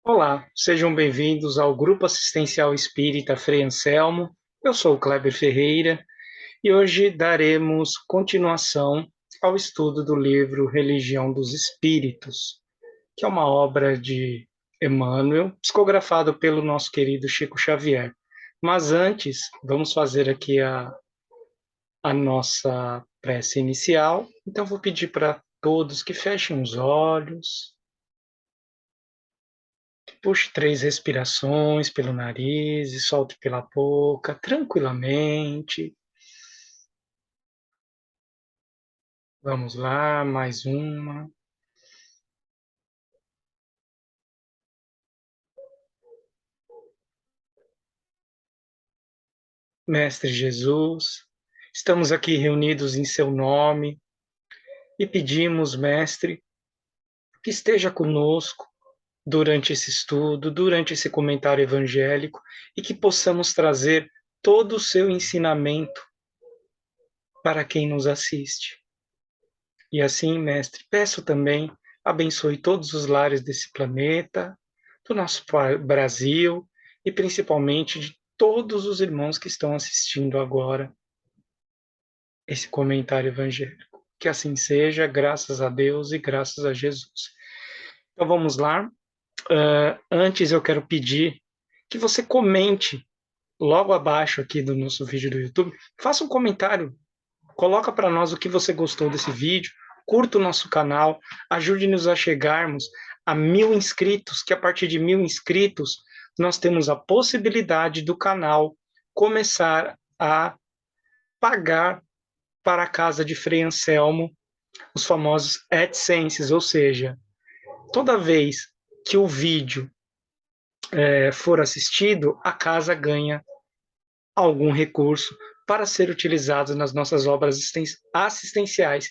Olá, sejam bem-vindos ao Grupo Assistencial Espírita Frei Anselmo. Eu sou o Kleber Ferreira e hoje daremos continuação ao estudo do livro Religião dos Espíritos, que é uma obra de Emmanuel, psicografado pelo nosso querido Chico Xavier. Mas antes, vamos fazer aqui a nossa prece inicial. Então, vou pedir para todos que fechem os olhos. Puxe 3 respirações pelo nariz e solte pela boca, tranquilamente. Vamos lá, mais uma. Mestre Jesus, estamos aqui reunidos em seu nome e pedimos, Mestre, que esteja conosco durante esse estudo, durante esse comentário evangélico e que possamos trazer todo o seu ensinamento para quem nos assiste. E assim, Mestre, peço também, abençoe todos os lares desse planeta, do nosso Brasil e principalmente de todos os irmãos que estão assistindo agora esse comentário evangélico. Que assim seja, graças a Deus e graças a Jesus. Então vamos lá. Antes eu quero pedir que você comente logo abaixo aqui do nosso vídeo do YouTube, faça um comentário. Coloca para nós o que você gostou desse vídeo, curta o nosso canal, ajude-nos a chegarmos a 1.000 inscritos, que a partir de 1.000 inscritos nós temos a possibilidade do canal começar a pagar para a casa de Frei Anselmo os famosos AdSenses, ou seja, toda vez que o vídeo for assistido, a casa ganha algum recurso para ser utilizado nas nossas obras assistenciais.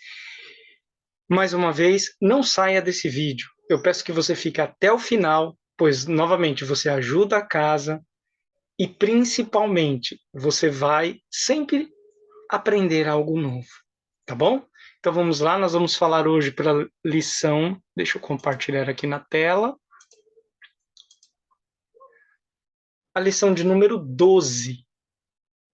Mais uma vez, não saia desse vídeo. Eu peço que você fique até o final, pois, novamente, você ajuda a casa e, principalmente, você vai sempre aprender algo novo, tá bom? Então vamos lá, nós vamos falar hoje pela lição, deixa eu compartilhar aqui na tela, a lição de número 12.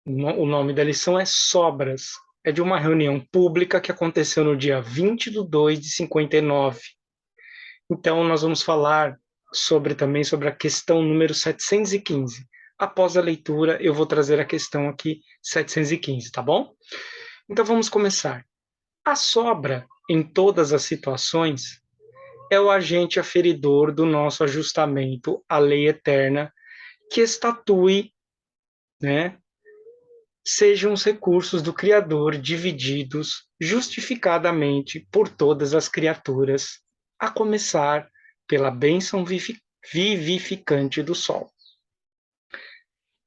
O nome da lição é Sobras. É de uma reunião pública que aconteceu no dia 20/2/59. Então, nós vamos falar também sobre a questão número 715. Após a leitura, eu vou trazer a questão aqui 715, tá bom? Então, vamos começar. A sobra, em todas as situações, é o agente aferidor do nosso ajustamento à lei eterna que estatue, né, sejam os recursos do Criador divididos justificadamente por todas as criaturas, a começar pela bênção vivificante do sol.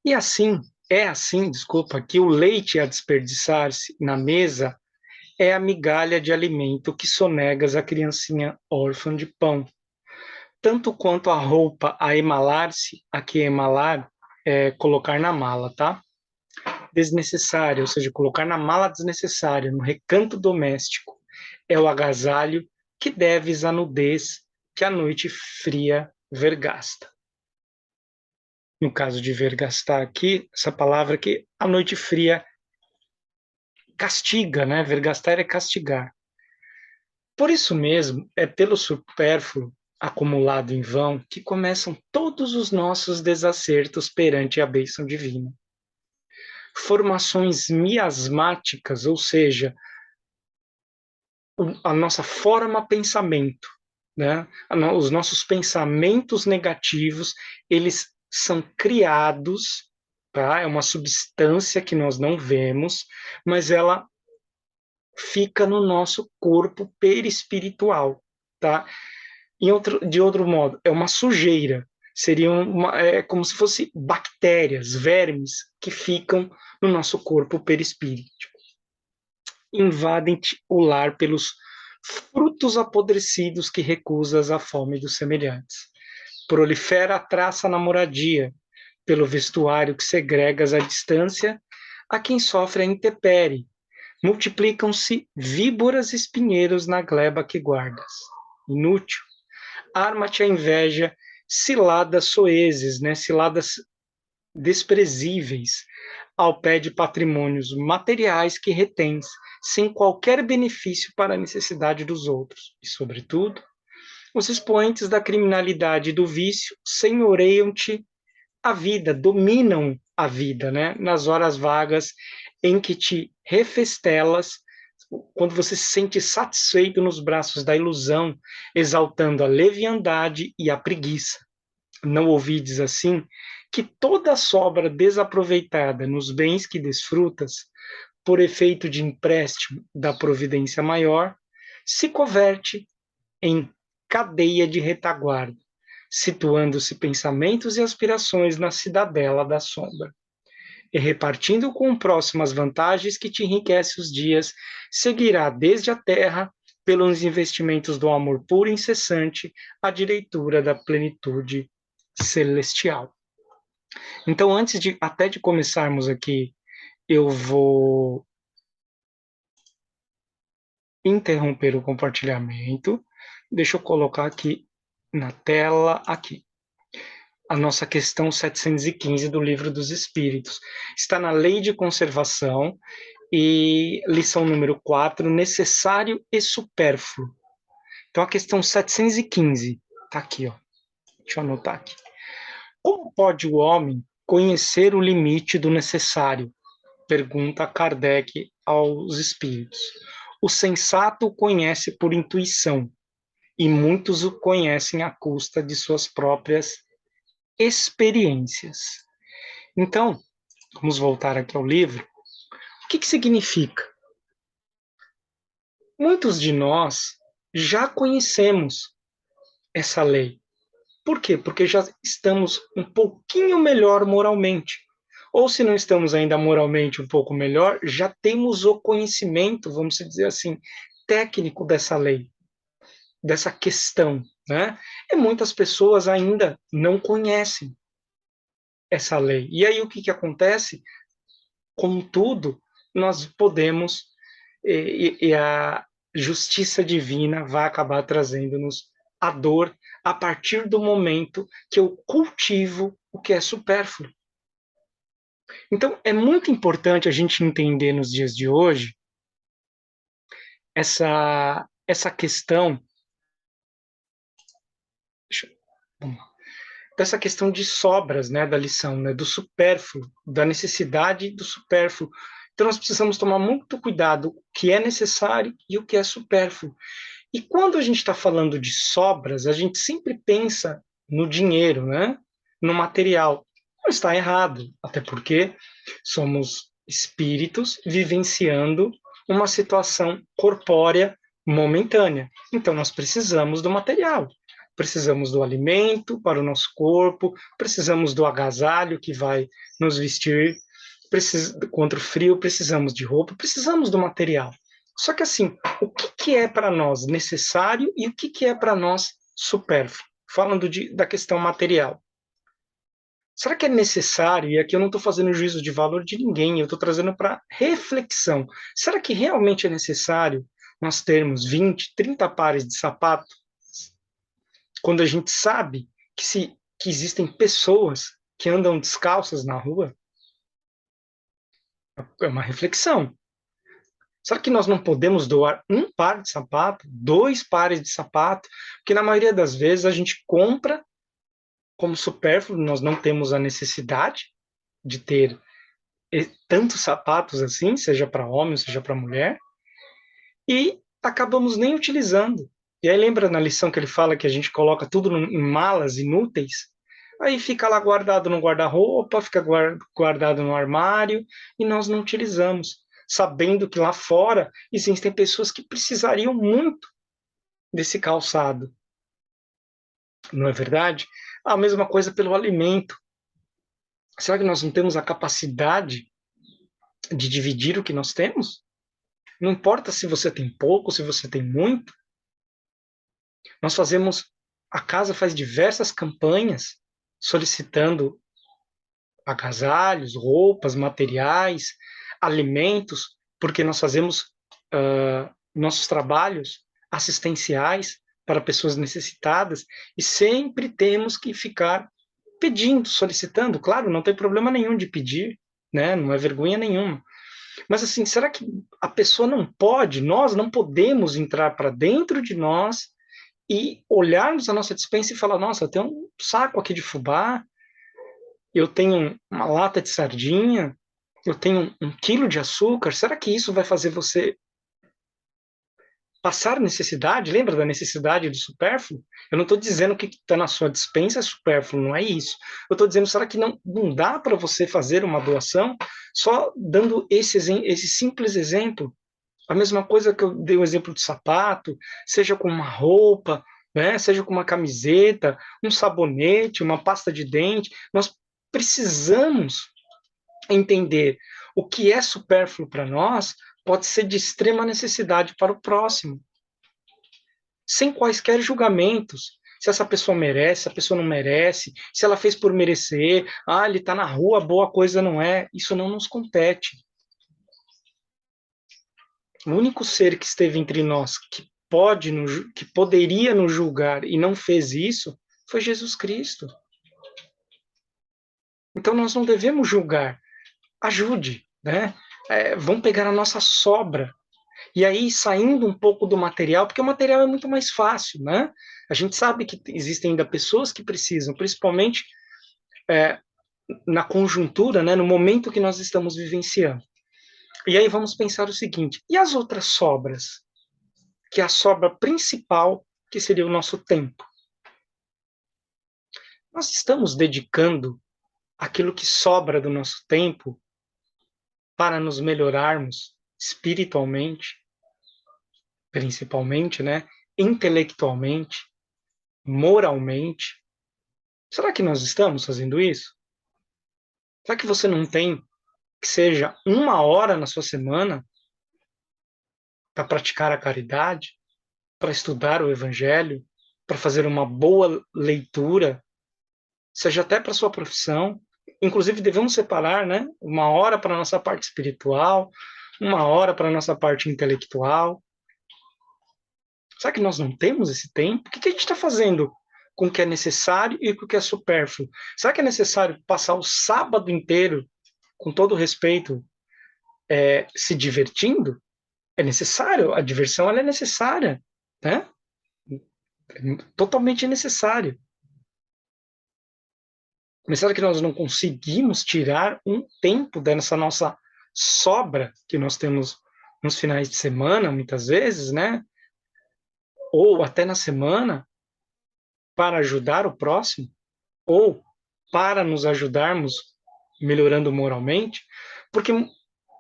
E assim, desculpa, que o leite a desperdiçar-se na mesa é a migalha de alimento que sonegas à criancinha órfã de pão. Tanto quanto a roupa a emalar-se, a que emalar é colocar na mala, tá? Desnecessária, ou seja, colocar na mala desnecessária, no recanto doméstico, é o agasalho que deves à nudez que a noite fria vergasta. No caso de vergastar aqui, essa palavra aqui, a noite fria castiga, né? Vergastar é castigar. Por isso mesmo, é pelo supérfluo acumulado em vão que começam todos os nossos desacertos perante a bênção divina. Formações miasmáticas, ou seja, a nossa forma pensamento, né? Os nossos pensamentos negativos, eles são criados, tá? É uma substância que nós não vemos, mas ela fica no nosso corpo perispiritual, tá? De outro modo, é uma sujeira, é como se fosse bactérias, vermes que ficam no nosso corpo perispírito. Invadem o lar pelos frutos apodrecidos que recusas à fome dos semelhantes. Prolifera a traça na moradia, pelo vestuário que segregas à distância a quem sofre a intempérie. Multiplicam-se víboras e espinheiros na gleba que guardas. Inútil, arma-te a inveja ciladas soezes, né? Ciladas desprezíveis ao pé de patrimônios materiais que retens, sem qualquer benefício para a necessidade dos outros. E, sobretudo, os expoentes da criminalidade e do vício senhoreiam-te a vida, dominam a vida, né? Nas horas vagas em que te refestelas, quando você se sente satisfeito nos braços da ilusão, exaltando a leviandade e a preguiça. Não ouvides assim que toda a sobra desaproveitada nos bens que desfrutas, por efeito de empréstimo da providência maior, se converte em cadeia de retaguarda, situando-se pensamentos e aspirações na cidadela da sombra. E repartindo com o próximo as vantagens que te enriquece os dias, seguirá desde a terra, pelos investimentos do amor puro e incessante, a direitura da plenitude celestial. Então, antes de até de começarmos aqui, eu vou interromper o compartilhamento. Deixa eu colocar aqui na tela, aqui, a nossa questão 715 do Livro dos Espíritos. Está na Lei de Conservação e lição número 4, necessário e supérfluo. Então, a questão 715 está aqui, ó. Deixa eu anotar aqui. Como pode o homem conhecer o limite do necessário? Pergunta Kardec aos espíritos. O sensato o conhece por intuição, e muitos o conhecem à custa de suas próprias experiências. Então, vamos voltar aqui ao livro. O que significa? Muitos de nós já conhecemos essa lei. Por quê? Porque já estamos um pouquinho melhor moralmente. Ou se não estamos ainda moralmente um pouco melhor, já temos o conhecimento, vamos dizer assim, técnico dessa lei, dessa questão, né? E muitas pessoas ainda não conhecem essa lei. E aí o que acontece? Contudo, nós podemos, e a justiça divina vai acabar trazendo-nos a dor a partir do momento que eu cultivo o que é supérfluo. Então, é muito importante a gente entender nos dias de hoje essa questão dessa questão de sobras, né, da lição, né, do supérfluo, da necessidade do supérfluo. Então, nós precisamos tomar muito cuidado o que é necessário e o que é supérfluo. E quando a gente está falando de sobras, a gente sempre pensa no dinheiro, né, no material. Não está errado, até porque somos espíritos vivenciando uma situação corpórea momentânea. Então, nós precisamos do material. Precisamos do alimento para o nosso corpo, precisamos do agasalho que vai nos vestir, contra o frio, precisamos de roupa, precisamos do material. Só que assim, o que é para nós necessário e o que é para nós supérfluo? Falando da questão material. Será que é necessário, e aqui eu não estou fazendo juízo de valor de ninguém, eu estou trazendo para reflexão, será que realmente é necessário nós termos 20, 30 pares de sapato, quando a gente sabe que existem pessoas que andam descalças na rua? É uma reflexão. Será que nós não podemos doar um par de sapato, 2 pares de sapato? Porque na maioria das vezes a gente compra como supérfluo, nós não temos a necessidade de ter tantos sapatos assim, seja para homem, seja para mulher, e acabamos nem utilizando. E aí lembra na lição que ele fala que a gente coloca tudo em malas inúteis? Aí fica lá guardado no guarda-roupa, fica guardado no armário, e nós não utilizamos, sabendo que lá fora existem pessoas que precisariam muito desse calçado. Não é verdade? A mesma coisa pelo alimento. Será que nós não temos a capacidade de dividir o que nós temos? Não importa se você tem pouco, se você tem muito. Nós fazemos, a casa faz diversas campanhas solicitando agasalhos, roupas, materiais, alimentos, porque nós fazemos nossos trabalhos assistenciais para pessoas necessitadas e sempre temos que ficar pedindo, solicitando. Claro, não tem problema nenhum de pedir, né? Não é vergonha nenhuma. Mas assim, será que a pessoa não pode, nós não podemos entrar para dentro de nós e olharmos a nossa despensa e falar, nossa, eu tenho um saco aqui de fubá, eu tenho uma lata de sardinha, eu tenho 1 quilo de açúcar, será que isso vai fazer você passar necessidade? Lembra da necessidade do supérfluo? Eu não estou dizendo que está na sua despensa é supérfluo, não é isso. Eu estou dizendo, será que não dá para você fazer uma doação só dando esse simples exemplo? A mesma coisa que eu dei o exemplo do sapato, seja com uma roupa, né, seja com uma camiseta, um sabonete, uma pasta de dente. Nós precisamos entender o que é supérfluo para nós pode ser de extrema necessidade para o próximo, sem quaisquer julgamentos. Se essa pessoa merece, se a pessoa não merece, se ela fez por merecer, ele está na rua, boa coisa não é, isso não nos compete. O único ser que esteve entre nós que poderia nos julgar e não fez isso foi Jesus Cristo. Então nós não devemos julgar. Ajude, né? Vamos pegar a nossa sobra. E aí, saindo um pouco do material, porque o material é muito mais fácil, né? A gente sabe que existem ainda pessoas que precisam, principalmente na conjuntura, né, no momento que nós estamos vivenciando. E aí vamos pensar o seguinte, e as outras sobras? Que é a sobra principal, que seria o nosso tempo. Nós estamos dedicando aquilo que sobra do nosso tempo para nos melhorarmos espiritualmente, principalmente, né? Intelectualmente, moralmente. Será que nós estamos fazendo isso? Será que você não tem que seja 1 hora na sua semana para praticar a caridade, para estudar o Evangelho, para fazer uma boa leitura, seja até para sua profissão? Inclusive, devemos separar, né? 1 hora para a nossa parte espiritual, 1 hora para a nossa parte intelectual. Será que nós não temos esse tempo? O que a gente está fazendo com o que é necessário e com o que é supérfluo? Será que é necessário passar o sábado inteiro, com todo respeito, se divertindo? É necessário, a diversão ela é necessária, né? É totalmente necessário. Mas será que nós não conseguimos tirar um tempo dessa nossa sobra que nós temos nos finais de semana, muitas vezes, né? Ou até na semana, para ajudar o próximo? Ou para nos ajudarmos melhorando moralmente? Porque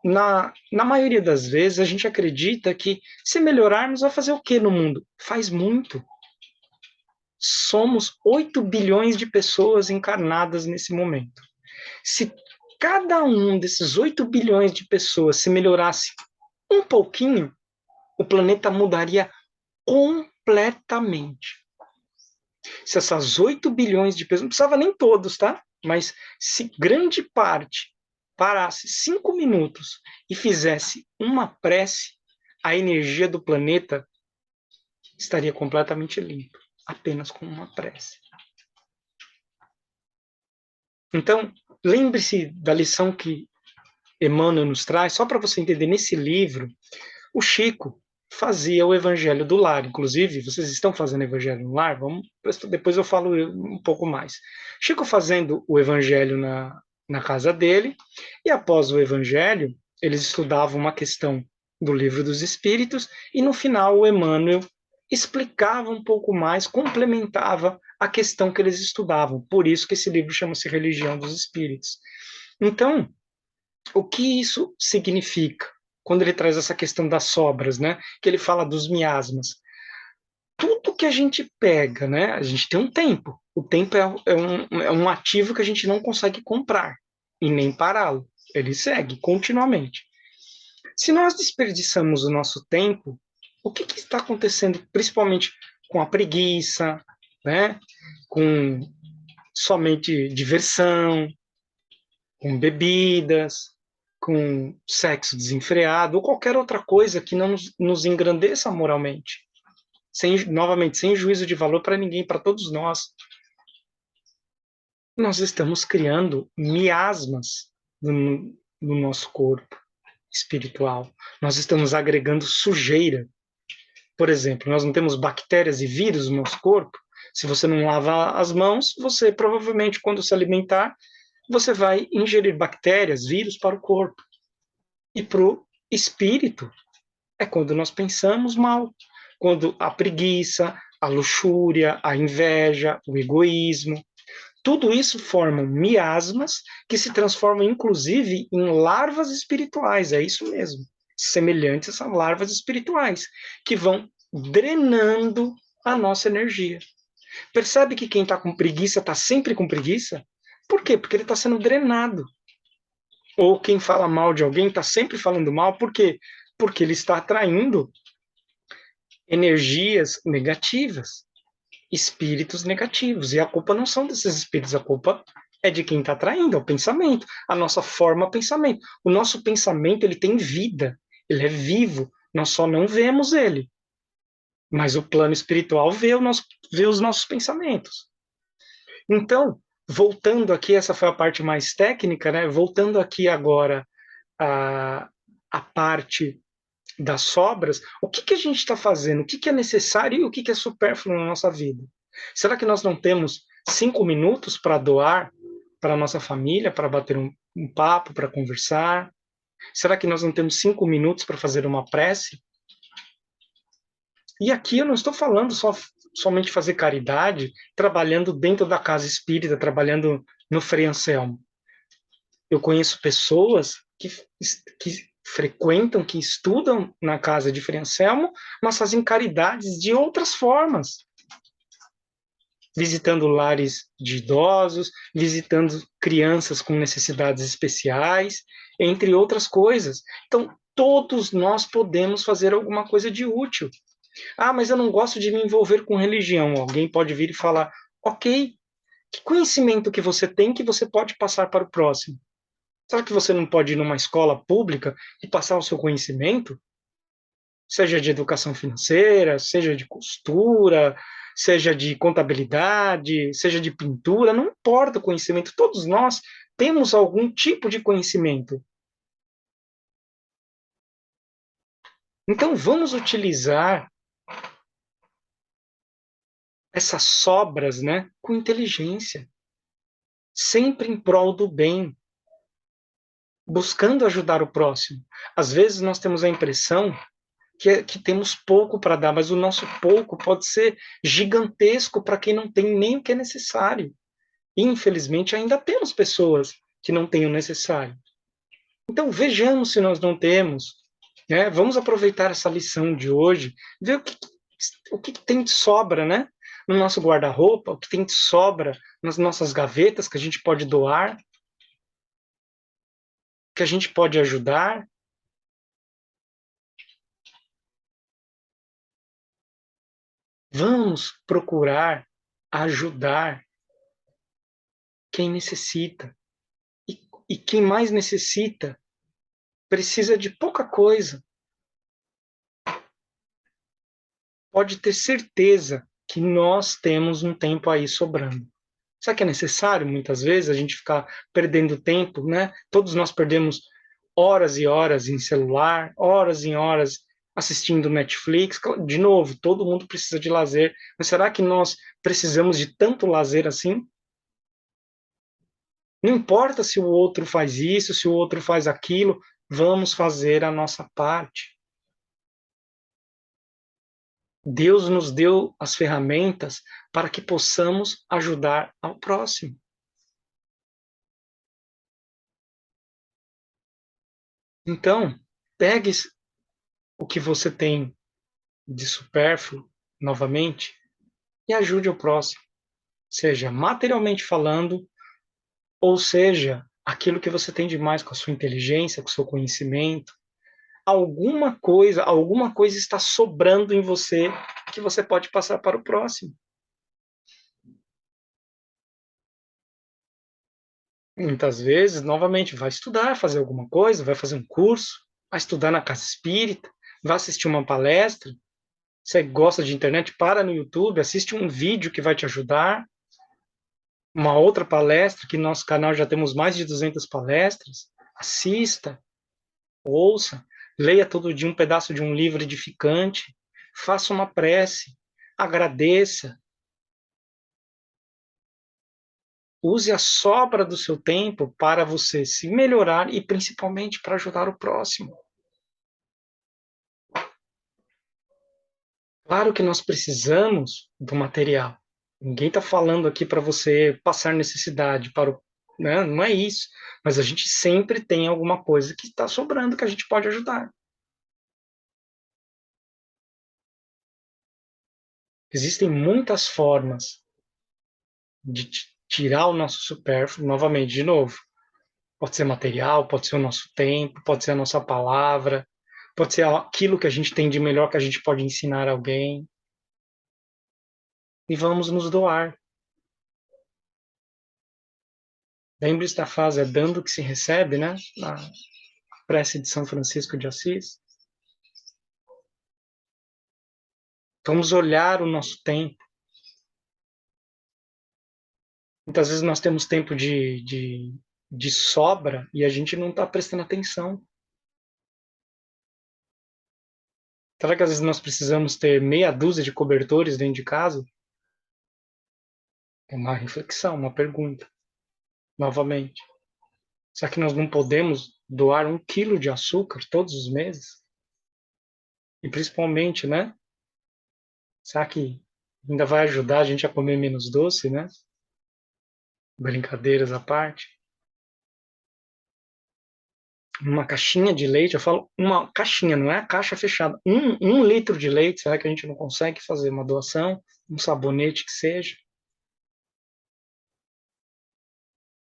na maioria das vezes a gente acredita que se melhorarmos vai fazer o que no mundo? Faz muito. Somos 8 bilhões de pessoas encarnadas nesse momento. Se cada um desses 8 bilhões de pessoas se melhorasse um pouquinho, o planeta mudaria completamente. Se essas 8 bilhões de pessoas, não precisava nem todos, tá? Mas se grande parte parasse 5 minutos e fizesse uma prece, a energia do planeta estaria completamente limpa, apenas com uma prece. Então, lembre-se da lição que Emmanuel nos traz, só para você entender, nesse livro, o Chico fazia o Evangelho do Lar. Inclusive, vocês estão fazendo Evangelho no Lar? Depois eu falo um pouco mais. Chico fazendo o Evangelho na casa dele, e após o Evangelho, eles estudavam uma questão do Livro dos Espíritos, e no final o Emmanuel explicava um pouco mais, complementava a questão que eles estudavam. Por isso que esse livro chama-se Religião dos Espíritos. Então, o que isso significa? Quando ele traz essa questão das sobras, né? Que ele fala dos miasmas. Tudo que a gente pega, né? A gente tem um tempo. O tempo é um ativo que a gente não consegue comprar e nem pará-lo. Ele segue continuamente. Se nós desperdiçamos o nosso tempo, o que está acontecendo, principalmente com a preguiça, né? Com somente diversão, com bebidas, com sexo desenfreado ou qualquer outra coisa que não nos engrandeça moralmente. novamente, sem juízo de valor para ninguém, para todos nós. Nós estamos criando miasmas no nosso corpo espiritual. Nós estamos agregando sujeira. Por exemplo, nós não temos bactérias e vírus no nosso corpo. Se você não lava as mãos, você provavelmente, quando se alimentar, você vai ingerir bactérias, vírus para o corpo. E para o espírito, é quando nós pensamos mal, quando a preguiça, a luxúria, a inveja, o egoísmo, tudo isso formam miasmas que se transformam, inclusive, em larvas espirituais, é isso mesmo, semelhantes a larvas espirituais, que vão drenando a nossa energia. Percebe que quem está com preguiça está sempre com preguiça? Por quê? Porque ele está sendo drenado. Ou quem fala mal de alguém está sempre falando mal, por quê? Porque ele está atraindo energias negativas, espíritos negativos. E a culpa não são desses espíritos, a culpa é de quem está atraindo, é o pensamento, a nossa forma de pensamento. O nosso pensamento, ele tem vida, ele é vivo, nós só não vemos ele. Mas o plano espiritual vê os nossos pensamentos. Então, voltando aqui, essa foi a parte mais técnica, né? Voltando aqui agora a parte das sobras, o que a gente está fazendo? O que é necessário e o que é supérfluo na nossa vida? Será que nós não temos 5 minutos para doar para a nossa família, para bater um papo, para conversar? Será que nós não temos 5 minutos para fazer uma prece? E aqui eu não estou falando somente fazer caridade, trabalhando dentro da casa espírita, trabalhando no Frei Anselmo. Eu conheço pessoas que frequentam, que estudam na casa de Frei Anselmo, mas fazem caridades de outras formas. Visitando lares de idosos, visitando crianças com necessidades especiais, entre outras coisas. Então, todos nós podemos fazer alguma coisa de útil. Ah, mas eu não gosto de me envolver com religião. Alguém pode vir e falar, ok, que conhecimento que você tem que você pode passar para o próximo? Será que você não pode ir numa escola pública e passar o seu conhecimento? Seja de educação financeira, seja de costura, seja de contabilidade, seja de pintura, não importa o conhecimento, todos nós temos algum tipo de conhecimento. Então vamos utilizar essas sobras, né, com inteligência, sempre em prol do bem, buscando ajudar o próximo. Às vezes nós temos a impressão que temos pouco para dar, mas o nosso pouco pode ser gigantesco para quem não tem nem o que é necessário. E, infelizmente, ainda temos pessoas que não têm o necessário. Então, vejamos se nós não temos. Né? Vamos aproveitar essa lição de hoje, ver o que tem de sobra, né? No nosso guarda-roupa, o que tem de sobra nas nossas gavetas que a gente pode doar, que a gente pode ajudar. Vamos procurar ajudar quem necessita. E quem mais necessita precisa de pouca coisa. Pode ter certeza que nós temos um tempo aí sobrando. Será que é necessário, muitas vezes, a gente ficar perdendo tempo, né? Todos nós perdemos horas e horas em celular, horas e horas assistindo Netflix. De novo, todo mundo precisa de lazer, mas será que nós precisamos de tanto lazer assim? Não importa se o outro faz isso, se o outro faz aquilo, vamos fazer a nossa parte. Deus nos deu as ferramentas para que possamos ajudar ao próximo. Então, pegue o que você tem de supérfluo, novamente, e ajude o próximo. Seja materialmente falando, ou seja, aquilo que você tem de mais com a sua inteligência, com o seu conhecimento. Alguma coisa está sobrando em você que você pode passar para o próximo. Muitas vezes, novamente, vai estudar, fazer alguma coisa, vai fazer um curso, vai estudar na casa espírita, vai assistir uma palestra, Você gosta de internet? Para no YouTube, assiste um vídeo que vai te ajudar, uma outra palestra, que no nosso canal já temos mais de 200 palestras. Assista, ouça, leia todo dia um pedaço de um livro edificante, faça uma prece, agradeça, use a sobra do seu tempo para você se melhorar e principalmente para ajudar o próximo. Claro que nós precisamos do material. Ninguém está falando aqui para você passar necessidade para o, né? Não é isso. Mas a gente sempre tem alguma coisa que está sobrando que a gente pode ajudar. Existem muitas formas de tirar o nosso supérfluo, novamente, de novo. Pode ser material, pode ser o nosso tempo, pode ser a nossa palavra, pode ser aquilo que a gente tem de melhor que a gente pode ensinar alguém. E vamos nos doar. Lembre-se da frase, é dando que se recebe, né? Na prece de São Francisco de Assis. Vamos olhar o nosso tempo. Muitas vezes nós temos tempo de sobra e a gente não está prestando atenção. Será que às vezes nós precisamos ter meia dúzia de cobertores dentro de casa? É uma reflexão, uma pergunta. Novamente. Será que nós não podemos doar 1 quilo de açúcar todos os meses? E principalmente, né? Será que ainda vai ajudar a gente a comer menos doce, né? Brincadeiras à parte. Uma caixinha de leite, eu falo uma caixinha, não é a caixa fechada. Um litro de leite, será que a gente não consegue fazer uma doação? Um sabonete que seja?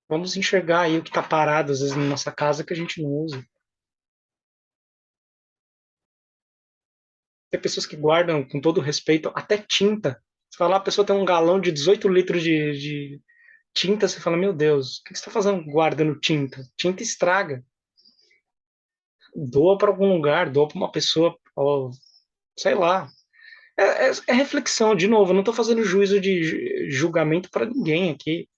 Vamos enxergar aí o que está parado, às vezes, na nossa casa que a gente não usa. Tem pessoas que guardam, com todo respeito, até tinta. Você fala, a pessoa tem um galão de 18 litros de tinta, você fala, meu Deus, o que você está fazendo guardando tinta? Tinta estraga. Doa para algum lugar, doa para uma pessoa, ou, sei lá. É reflexão, de novo, eu não estou fazendo juízo de julgamento para ninguém aqui.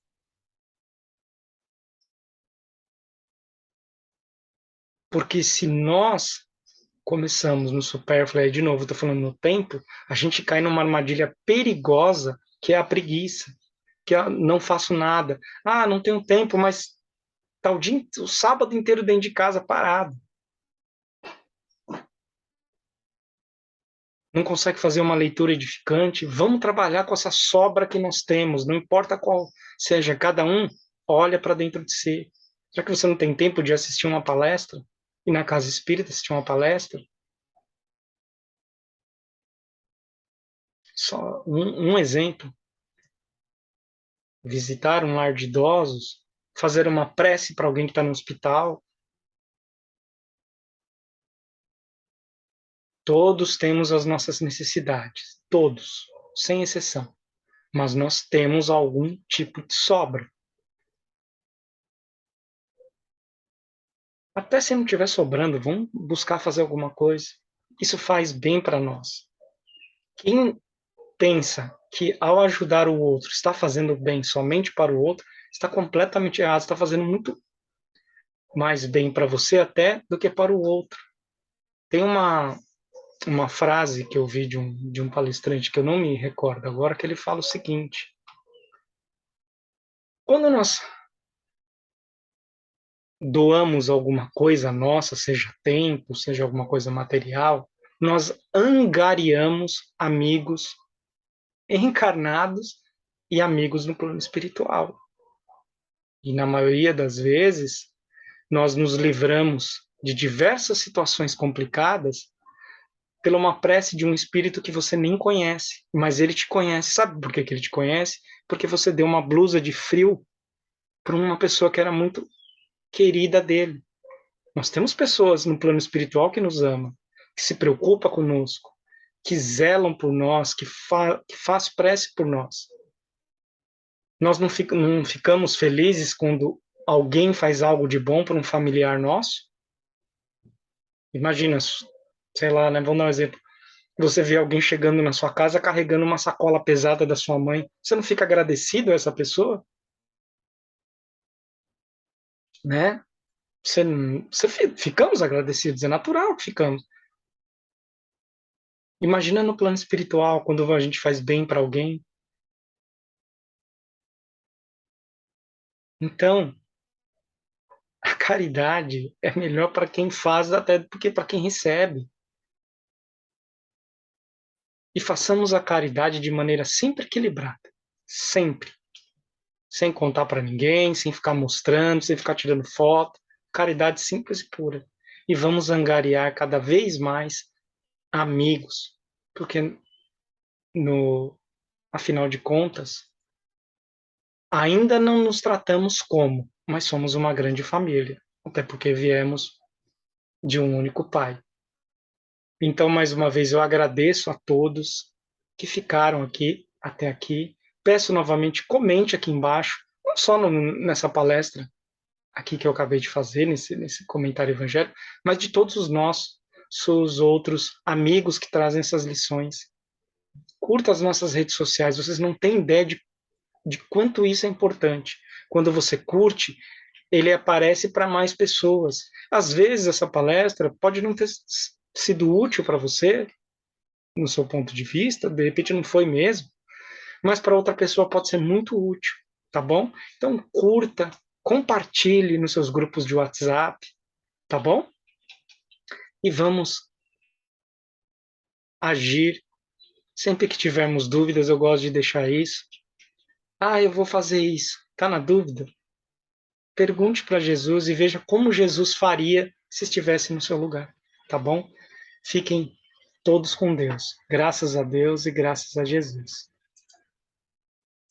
Porque se nós começamos no supérfluo, aí de novo, estou falando no tempo, a gente cai numa armadilha perigosa que é a preguiça, que é não faço nada. Ah, não tenho tempo, mas tá o sábado inteiro dentro de casa parado. Não consegue fazer uma leitura edificante. Vamos trabalhar com essa sobra que nós temos, não importa qual seja, cada um olha para dentro de si. Já que você não tem tempo de assistir uma palestra, e na casa espírita assistir uma palestra, só um exemplo, visitar um lar de idosos, fazer uma prece para alguém que está no hospital. Todos temos as nossas necessidades, todos, sem exceção. Mas nós temos algum tipo de sobra. Até se não estiver sobrando, vamos buscar fazer alguma coisa. Isso faz bem para nós. Quem pensa que ao ajudar o outro está fazendo bem somente para o outro, está completamente errado, está fazendo muito mais bem para você até do que para o outro. Tem uma frase que eu vi de um palestrante, que eu não me recordo agora, que ele fala o seguinte: quando nós doamos alguma coisa nossa, seja tempo, seja alguma coisa material, nós angariamos amigos encarnados e amigos no plano espiritual. E na maioria das vezes, nós nos livramos de diversas situações complicadas pela uma prece de um espírito que você nem conhece, mas ele te conhece. Sabe por que ele te conhece? Porque você deu uma blusa de frio para uma pessoa que era muito querida dele. Nós temos pessoas no plano espiritual que nos amam, que se preocupa conosco, que zelam por nós, que faz prece por nós. Nós não ficamos felizes quando alguém faz algo de bom para um familiar nosso? Imagina, sei lá, né? Vamos dar um exemplo. Você vê alguém chegando na sua casa carregando uma sacola pesada da sua mãe, você não fica agradecido a essa pessoa, né? Ficamos agradecidos, é natural que ficamos. Imagina no plano espiritual, quando a gente faz bem para alguém. Então, a caridade é melhor para quem faz até do que para quem recebe. E façamos a caridade de maneira sempre equilibrada. Sempre. Sem contar para ninguém, sem ficar mostrando, sem ficar tirando foto. Caridade simples e pura. E vamos angariar cada vez mais amigos. Porque, no, afinal de contas, ainda não nos tratamos como, mas somos uma grande família. Até porque viemos de um único pai. Então, mais uma vez, eu agradeço a todos que ficaram aqui até aqui. Peço novamente, comente aqui embaixo, não só nessa palestra aqui que eu acabei de fazer, nesse comentário evangélico, mas de todos os nossos outros amigos que trazem essas lições. Curta as nossas redes sociais, vocês não têm ideia de quanto isso é importante. Quando você curte, ele aparece para mais pessoas. Às vezes, essa palestra pode não ter sido útil para você, no seu ponto de vista, de repente não foi mesmo, mas para outra pessoa pode ser muito útil, tá bom? Então curta, compartilhe nos seus grupos de WhatsApp, tá bom? E vamos agir. Sempre que tivermos dúvidas, eu gosto de deixar isso. Ah, eu vou fazer isso. Tá na dúvida? Pergunte para Jesus e veja como Jesus faria se estivesse no seu lugar, tá bom? Fiquem todos com Deus. Graças a Deus e graças a Jesus.